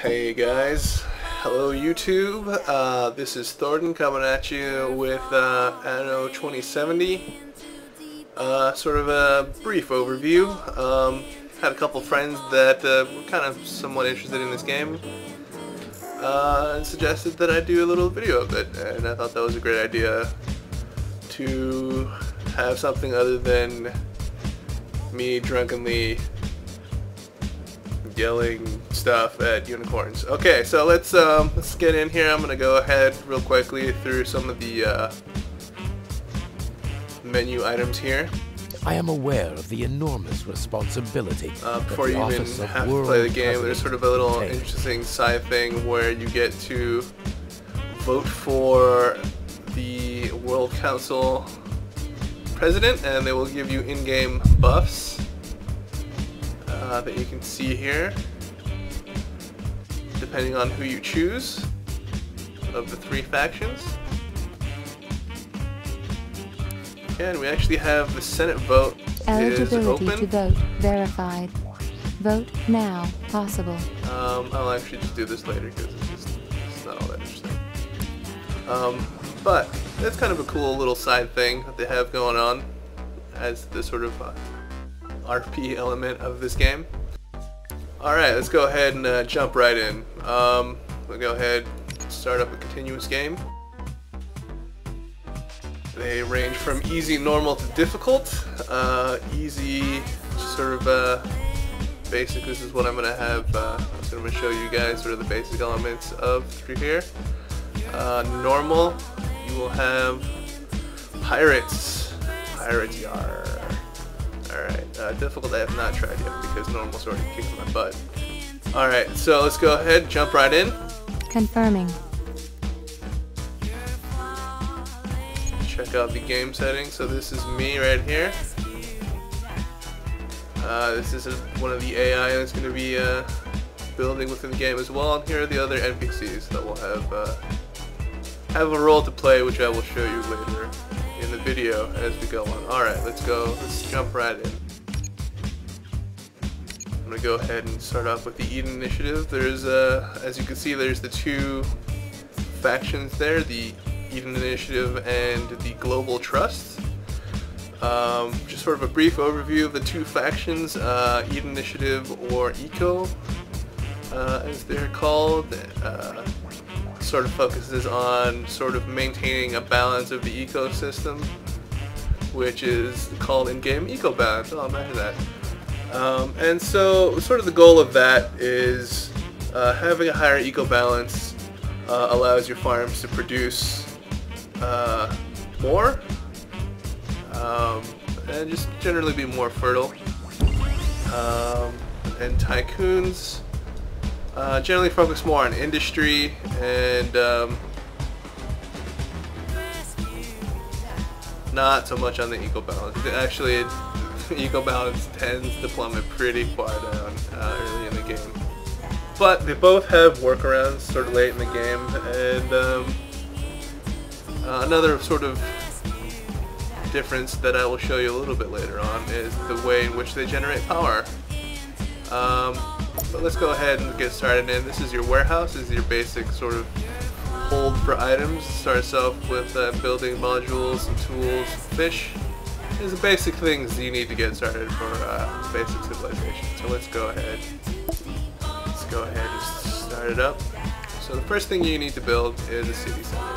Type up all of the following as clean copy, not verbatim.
Hey guys, hello YouTube. This is Thornton coming at you with Anno 2070. Sort of a brief overview. Had a couple friends that were kind of somewhat interested in this game and suggested that I do a little video of it, and I thought that was a great idea to have something other than me drunkenly yelling stuff at unicorns. Okay, so let's get in here. I'm gonna go ahead real quickly through some of the menu items here. I am aware of the enormous responsibility. Before you even have to play the game, there's sort of a little interesting side thing where you get to vote for the World Council President, and they will give you in-game buffs that you can see here, depending on who you choose of the three factions. And we actually have the Senate vote is Eligibility open. to vote verified. Vote now possible. I'll actually just do this later because it's not all that interesting. But that's kind of a cool little side thing that they have going on as the sort of RP element of this game. Alright, let's go ahead and jump right in. We'll go ahead and start up a continuous game. They range from easy, normal to difficult. Easy, just sort of basic. This is what I'm going to have. I'm going to show you guys sort of the basic elements of through here. Normal, you will have pirates. Pirates, yar. Alright, difficult I have not tried yet because normal's already kicked my butt. Alright, so let's go ahead, jump right in. Confirming. Check out the game settings. So this is me right here. This is one of the AI that's going to be building within the game as well. And here are the other NPCs that will have a role to play, which I will show you later in the video as we go on. Alright, let's go. Let's jump right in. I'm going to go ahead and start off with the Eden Initiative. There's, as you can see, there's the two factions there, the Eden Initiative and the Global Trust. Just sort of a brief overview of the two factions, Eden Initiative, or ECO, as they're called. Sort of focuses on sort of maintaining a balance of the ecosystem, which is called in-game eco balance. Oh, imagine that. And so sort of the goal of that is having a higher eco balance allows your farms to produce more and just generally be more fertile. And tycoons generally focus more on industry and not so much on the eco balance. Actually, eco balance tends to plummet pretty far down early in the game. But they both have workarounds sort of late in the game, and another sort of difference that I will show you a little bit later on is the way in which they generate power. But let's go ahead and get started in. This is your warehouse. This is your basic sort of hold for items. Starts off with building modules and tools, fish. These are the basic things you need to get started for basic civilization. So let's go ahead. Let's go ahead and start it up. So the first thing you need to build is a city center.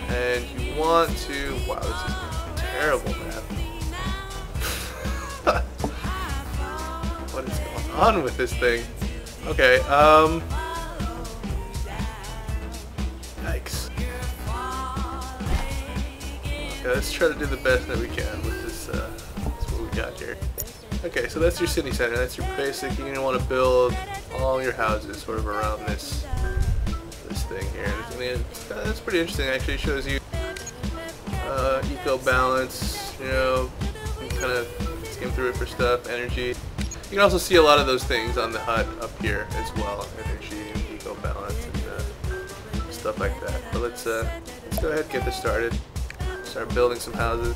And you want to, wow, this is a terrible map. What is going on with this thing? Okay, yikes. Okay, let's try to do the best that we can with this, that's what we got here. Okay, so that's your city center. That's your basic. You're gonna want to build all your houses sort of around this thing here. I mean, that's pretty interesting. Actually, it shows you eco balance. You know, you can kind of skim through it for stuff, energy. You can also see a lot of those things on the HUD up here as well, energy, eco balance, and stuff like that. But let's go ahead and get this started. Start building some houses.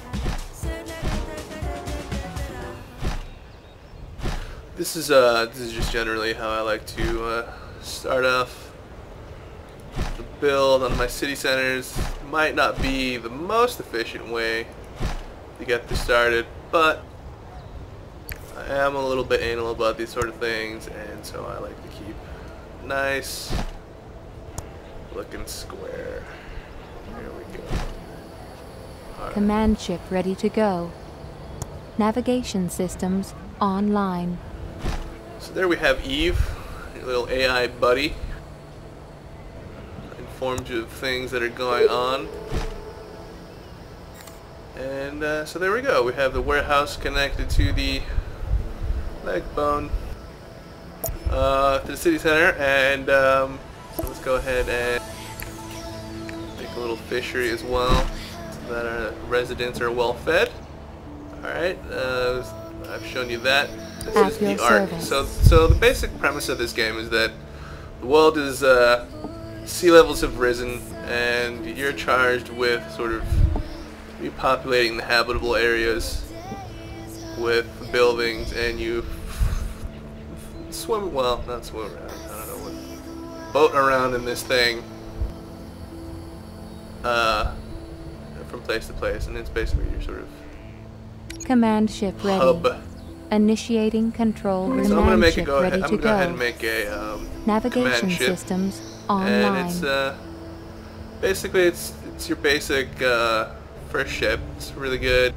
This is just generally how I like to start off the build on my city centers. Might not be the most efficient way to get this started, but I am a little bit anal about these sort of things, and so I like to keep nice looking square. Here we go. Right. Command ship ready to go. Navigation systems online. So there we have Eve, your little AI buddy. Informs you of things that are going on. And so there we go. We have the warehouse connected to the leg bone, to the city center, and so let's go ahead and make a little fishery as well, so that our residents are well fed. Alright, I've shown you that. This is the arc. So the basic premise of this game is that the world is, sea levels have risen, and you're charged with sort of repopulating the habitable areas with buildings, and you swim, well, not swim around, I don't know what, boat around in this thing from place to place, and it's basically your sort of Command ship ready. hub. Initiating control. So I'm gonna make ship it go ready ahead. I'm to gonna go ahead and make a Navigation command ship, systems online. and it's basically it's your basic first ship. It's really good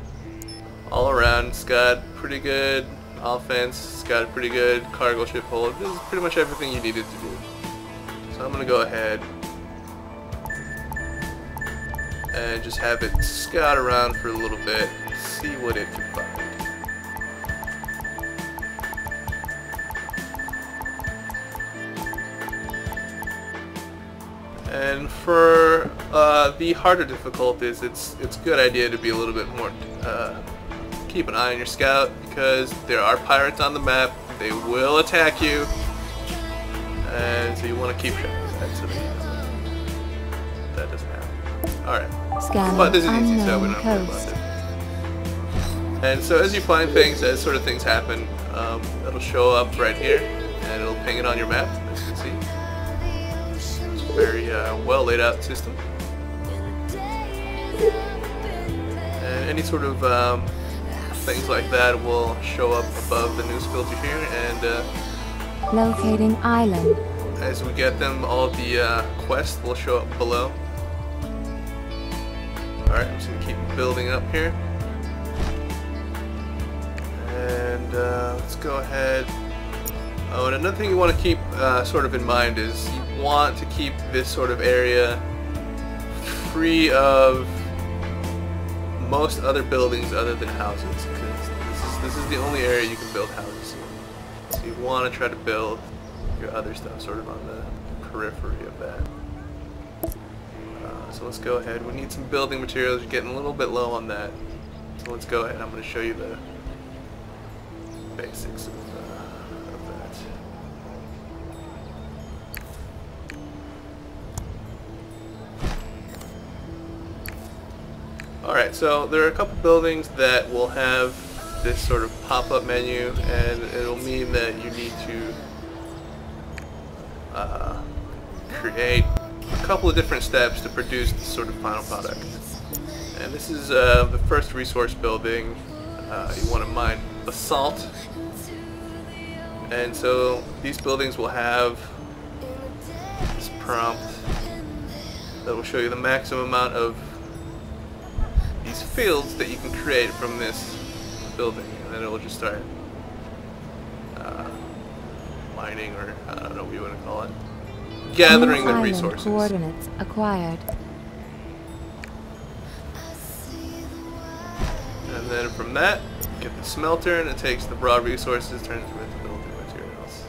all around. It's got pretty good offense. It's got a pretty good cargo ship hold. This is pretty much everything you needed to do. So I'm gonna go ahead and just have it scout around for a little bit, see what it can find. And for the harder difficulties, it's a good idea to be a little bit more, keep an eye on your scout, because there are pirates on the map. They will attack you, and so you want to keep track of that so that doesn't happen. Alright, Scanning but this is easy, so we unknown don't have to worry coast. about it. And so as you find things, as sort of things happen, it'll show up right here, and it'll ping it on your map, as you can see. Very well laid out system, and any sort of things like that will show up above the news filter here, and Locating island. as we get them, all of the quests will show up below. Alright, I'm just going to keep building up here, and let's go ahead. Oh, and another thing you want to keep sort of in mind is you want to keep this sort of area free of most other buildings other than houses, because this is the only area you can build houses in. So you want to try to build your other stuff sort of on the periphery of that. So let's go ahead. We need some building materials. You're getting a little bit low on that. So let's go ahead. I'm going to show you the basics of that. Alright, so there are a couple buildings that will have this sort of pop-up menu, and it'll mean that you need to create a couple of different steps to produce the sort of final product. And this is the first resource building. You want to mine basalt, and so these buildings will have this prompt that will show you the maximum amount of these fields that you can create from this building, and then it will just start mining, or I don't know what you want to call it, gathering the Island resources. Coordinates acquired. And then from that, get the smelter, and it takes the raw resources, turns them into building materials.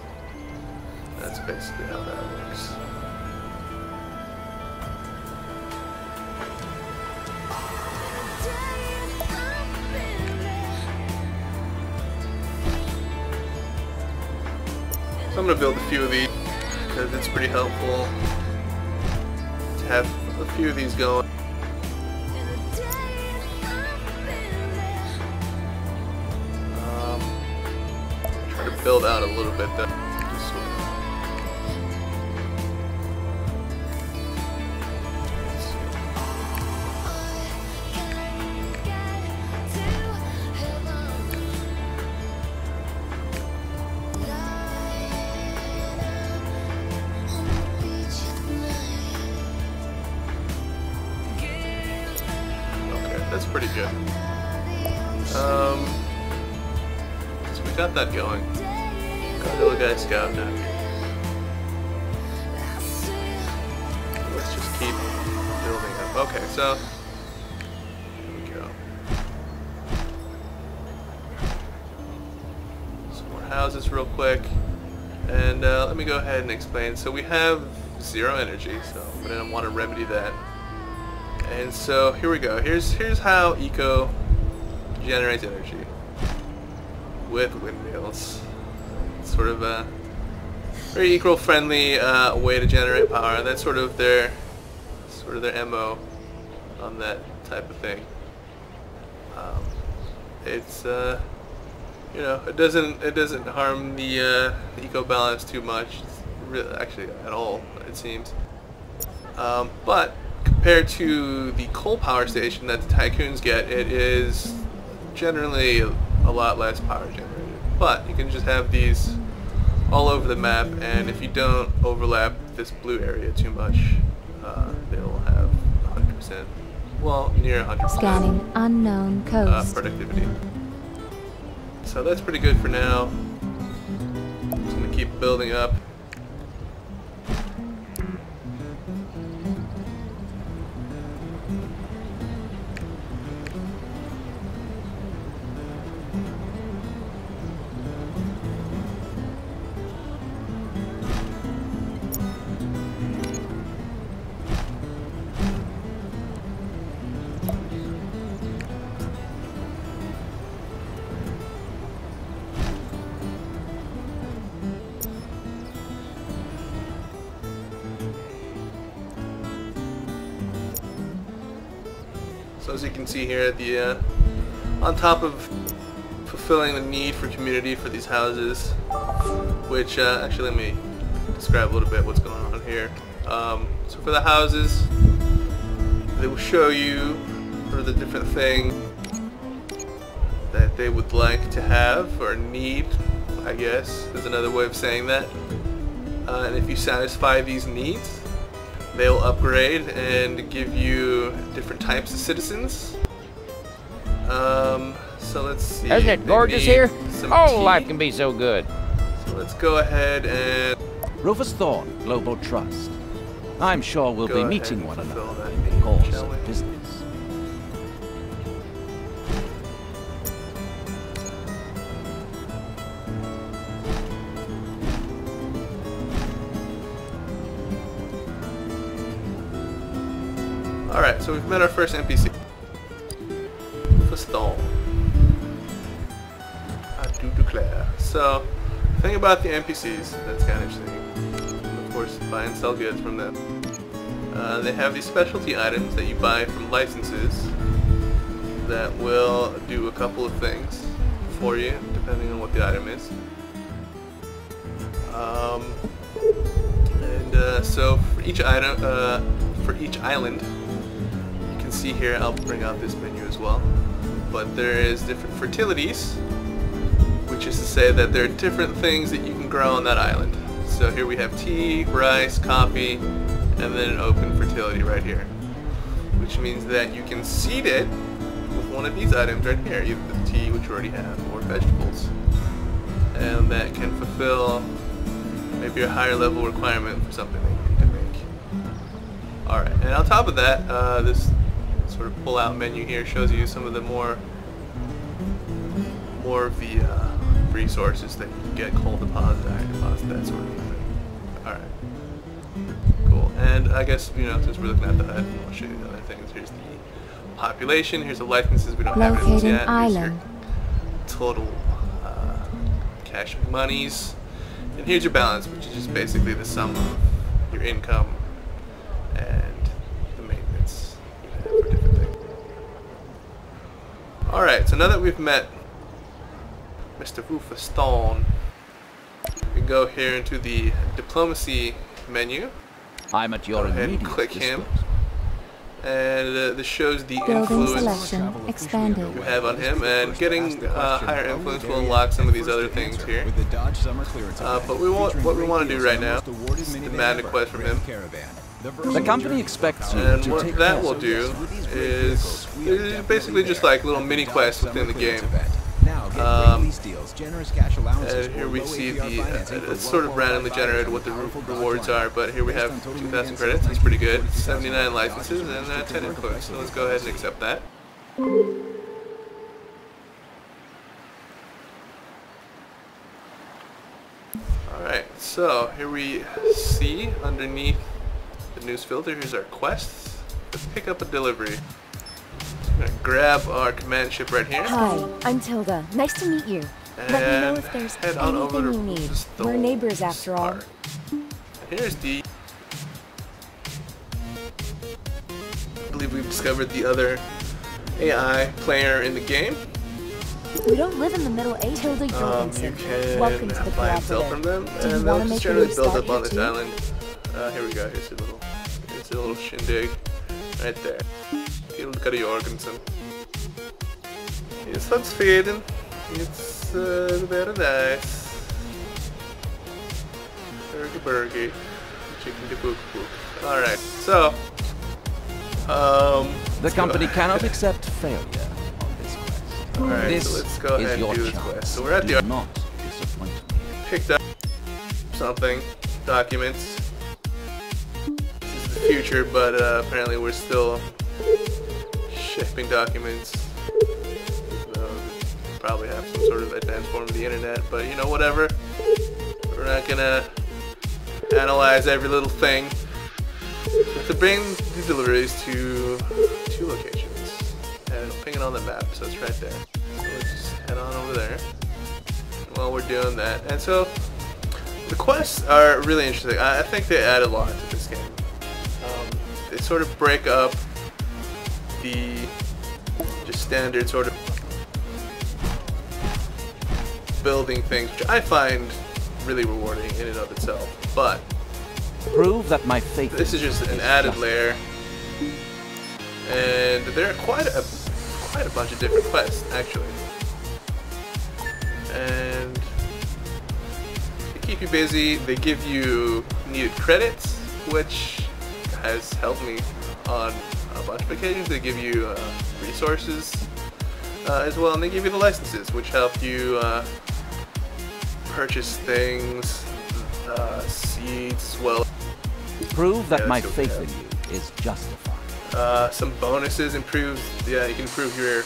That's basically how that works. So I'm going to build a few of these, because it's pretty helpful to have a few of these going. Try to build out a little bit though. pretty good. So we got that going. Got a little guy scouting out here. Let's just keep building up. Okay, so here we go. Some more houses real quick. And let me go ahead and explain. So we have 0 energy, so I'm going to want to remedy that. And so here we go. Here's how Eco generates energy with windmills. It's sort of a very eco-friendly way to generate power, and that's sort of their MO on that type of thing. It's you know, it doesn't harm the eco balance too much, really, actually at all, it seems. But compared to the coal power station that the tycoons get, it is generally a lot less power generated. But you can just have these all over the map, and if you don't overlap this blue area too much, they'll have 100%, well, near 100% Scanning unknown coast. productivity. So that's pretty good for now. Just gonna keep building up. So as you can see here, the on top of fulfilling the need for community for these houses, which actually let me describe a little bit what's going on here. So for the houses, they will show you sort of the different things that they would like to have or need, I guess is another way of saying that. And if you satisfy these needs, they'll upgrade and give you different types of citizens. So let's see. Isn't it gorgeous here? Oh, life can be so good. So let's go ahead and Rufus Thorne, Global Trust. I'm sure we'll be meeting one another in the need, course of business. Alright, so we've met our first NPC. Rufus Thorne. I do declare. So, the thing about the NPCs that's kind of interesting, of course, buy and sell goods from them. They have these specialty items that you buy from licenses that will do a couple of things for you, depending on what the item is. So for each item, for each island, you can see here, I'll bring out this menu as well, but there is different fertilities, which is to say that there are different things that you can grow on that island. So here we have tea, rice, coffee, and then an open fertility right here, which means that you can seed it with one of these items right here, either the tea, which you already have, or vegetables, and that can fulfill maybe a higher level requirement for something that you need to make. Alright, and on top of that, this sort of pull-out menu here shows you some of the more of the resources that you can get: coal deposit, iron deposit, that sort of thing. Alright. Cool. And I guess, you know, since we're looking at the HUD, I'll show you the other things. Here's the population, here's the licenses, we don't have any yet. Here's your total cash monies. And here's your balance, which is just basically the sum of your income and the maintenance you have for different things. Alright, so now that we've met Mr. Rufus Thorne, we can go here into the diplomacy menu. I'm at your go ahead and immediate click him. disposal. And this shows the Building influence selection expanded. you have on him, and getting higher influence will unlock some of these other things here. But what we want to do right now is demand a quest from him. The company expects you And to what take that care will of do is basically just like little mini quests within the game. And here we see the, it's sort of randomly generated what the rewards are, but here we have 2,000 credits, that's pretty good, 79 licenses, and 10 inputs, so let's go ahead and accept that. Alright, so here we see underneath the news filter, here's our quests. Let's pick up a delivery. I'm gonna grab our command ship right here. Hi, I'm Tilda. Nice to meet you. Let me know if there's head on over anything you to need. the We're neighbors after all. And here's the... I believe we've discovered the other AI player in the game. We don't live in the Middle Ages. Tilda You Jorgensen. can Welcome to the buy and sell from them, Do you and they'll wanna just make a generally new build start up on here this too? island. Here we go, here's a little shindig right there. Tilda Jorgensen. It's not Sweden. It's very nice. Burger, chicken de book. Alright, so The company cannot accept failure on this quest. Alright, This so let's go is ahead your and do this chance. quest. So we're at Do the not disappoint me. picked up something, documents. This is the future, but apparently we're still shipping documents. So probably have some sort of advanced form of the internet, but you know, whatever. We're not gonna analyze every little thing. To bring the deliveries to 2 locations, and it'll ping it on the map, so it's right there. So let's just head on over there while we're doing that. And so the quests are really interesting. I think they add a lot to this game. They sort of break up the just standard sort of building things, which I find really rewarding in and of itself. But Prove that my faith this is just an added layer, and there are quite a bunch of different quests actually, and they keep you busy. They give you needed credits, which has helped me on a bunch of occasions. They give you resources as well, and they give you the licenses, which help you purchase things, seeds, well. Prove that my that's what faith we in you is justified. Some bonuses improves, yeah, you can improve your